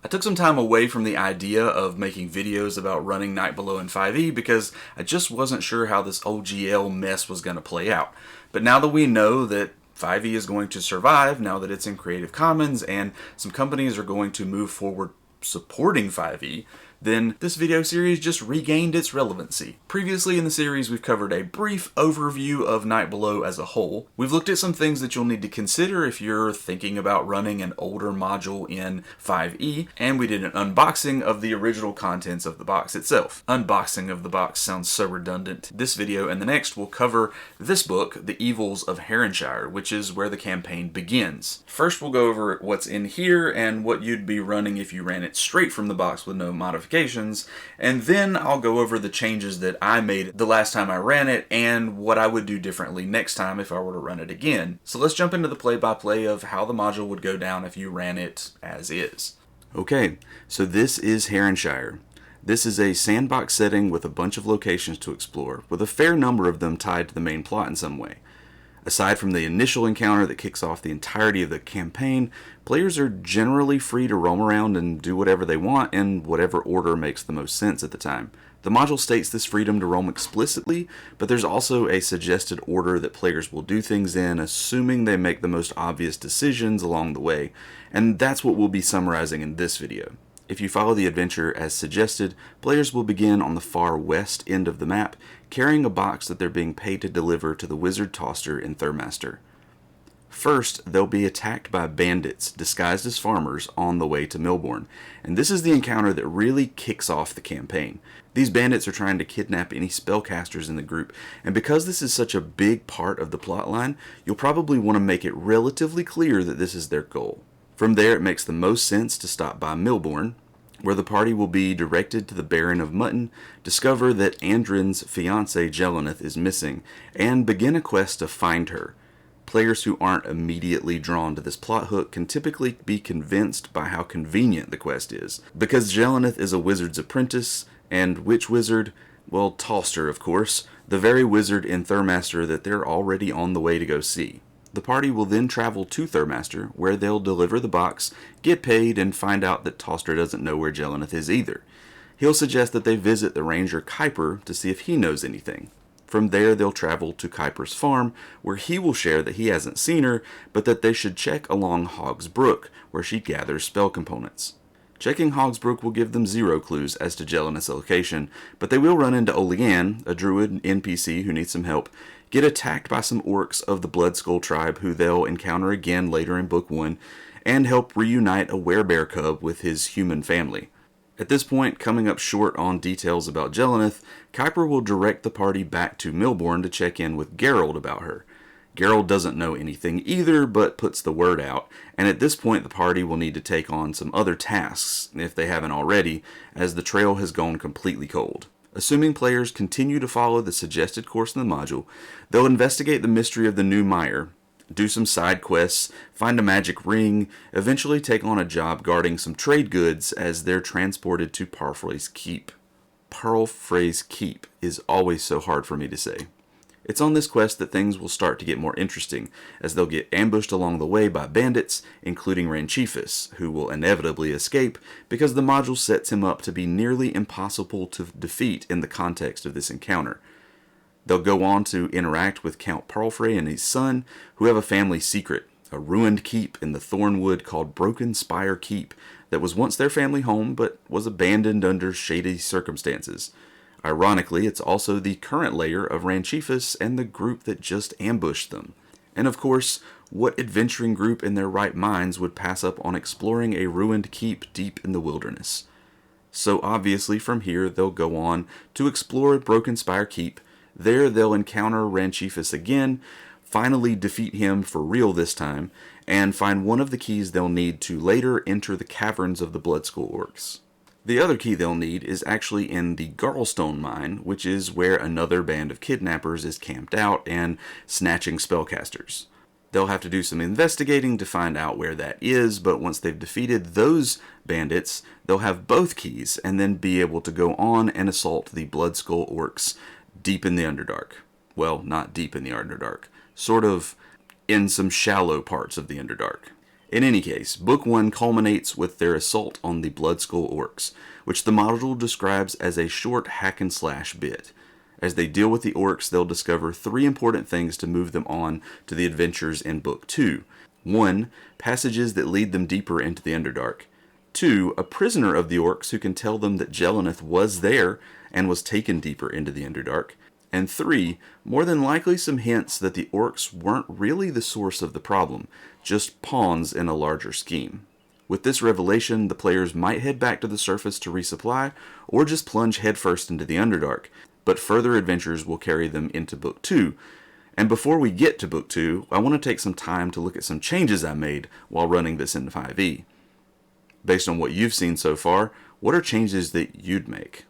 I took some time away from the idea of making videos about running Night Below in 5e because I just wasn't sure how this OGL mess was going to play out. But now that we know that 5e is going to survive, now that it's in Creative Commons and some companies are going to move forward supporting 5e, then this video series just regained its relevancy. Previously in the series, we've covered a brief overview of Night Below as a whole. We've looked at some things that you'll need to consider if you're thinking about running an older module in 5e, and we did an unboxing of the original contents of the box itself. Unboxing of the box sounds so redundant. This video and the next will cover this book, The Evils of Haranshire, which is where the campaign begins. First, we'll go over what's in here and what you'd be running if you ran it straight from the box with no modifications. And then I'll go over the changes that I made the last time I ran it and what I would do differently next time if I were to run it again. So let's jump into the play-by-play of how the module would go down if you ran it as is. Okay, so this is Haranshire. This is a sandbox setting with a bunch of locations to explore, with a fair number of them tied to the main plot in some way. Aside from the initial encounter that kicks off the entirety of the campaign, players are generally free to roam around and do whatever they want in whatever order makes the most sense at the time. The module states this freedom to roam explicitly, but there's also a suggested order that players will do things in, assuming they make the most obvious decisions along the way, and that's what we'll be summarizing in this video. If you follow the adventure as suggested, players will begin on the far west end of the map, carrying a box that they're being paid to deliver to the wizard Tauster in Thurmaster. First, they'll be attacked by bandits disguised as farmers on the way to Milborne, and this is the encounter that really kicks off the campaign. These bandits are trying to kidnap any spellcasters in the group, and because this is such a big part of the plotline, you'll probably want to make it relatively clear that this is their goal. From there, it makes the most sense to stop by Milborne, where the party will be directed to the Baron of Mutton, discover that Andrin's fiancée Jelenneth is missing, and begin a quest to find her. Players who aren't immediately drawn to this plot hook can typically be convinced by how convenient the quest is, because Jelenneth is a wizard's apprentice, and which wizard? Well, Tauster, of course, the very wizard in Thurmaster that they're already on the way to go see. The party will then travel to Thurmaster, where they'll deliver the box, get paid, and find out that Tauster doesn't know where Jelenneth is either. He'll suggest that they visit the ranger Kuiper to see if he knows anything. From there, they'll travel to Kuiper's farm, where he will share that he hasn't seen her, but that they should check along Hog's Brook, where she gathers spell components. Checking Hog's Brook will give them 0 clues as to Jelenneth's location, but they will run into Oleanne, a druid NPC who needs some help, get attacked by some orcs of the Bloodskull tribe who they'll encounter again later in Book 1, and help reunite a werebear cub with his human family. At this point, coming up short on details about Jelenneth, Kuiper will direct the party back to Milborne to check in with Geralt about her. Geralt doesn't know anything either, but puts the word out, and at this point the party will need to take on some other tasks, if they haven't already, as the trail has gone completely cold. Assuming players continue to follow the suggested course in the module, they'll investigate the mystery of the new mire, do some side quests, find a magic ring, eventually take on a job guarding some trade goods as they're transported to Parfrey's Keep. Parfrey's Keep is always so hard for me to say. It's on this quest that things will start to get more interesting, as they'll get ambushed along the way by bandits, including Ranchefus, who will inevitably escape because the module sets him up to be nearly impossible to defeat in the context of this encounter. They'll go on to interact with Count Parfrey and his son, who have a family secret, a ruined keep in the Thornwood called Broken Spire Keep that was once their family home but was abandoned under shady circumstances. Ironically, it's also the current lair of Ranchefus and the group that just ambushed them. And of course, what adventuring group in their right minds would pass up on exploring a ruined keep deep in the wilderness? So obviously from here they'll go on to explore Broken Spire Keep. There they'll encounter Ranchefus again, finally defeat him for real this time, and find one of the keys they'll need to later enter the caverns of the Bloodskull Orcs. The other key they'll need is actually in the Garlstone Mine, which is where another band of kidnappers is camped out and snatching spellcasters. They'll have to do some investigating to find out where that is, but once they've defeated those bandits, they'll have both keys and then be able to go on and assault the Bloodskull Orcs deep in the Underdark. Well, not deep in the Underdark, sort of in some shallow parts of the Underdark. In any case, Book 1 culminates with their assault on the Bloodskull Orcs, which the module describes as a short hack-and-slash bit. As they deal with the orcs, they'll discover 3 important things to move them on to the adventures in Book 2. 1. Passages that lead them deeper into the Underdark. 2. A prisoner of the orcs who can tell them that Jelenneth was there and was taken deeper into the Underdark. And 3. More than likely some hints that the orcs weren't really the source of the problem, just pawns in a larger scheme. With this revelation, the players might head back to the surface to resupply, or just plunge headfirst into the Underdark, but further adventures will carry them into Book 2. And before we get to Book 2, I want to take some time to look at some changes I made while running this in 5e. Based on what you've seen so far, what are changes that you'd make?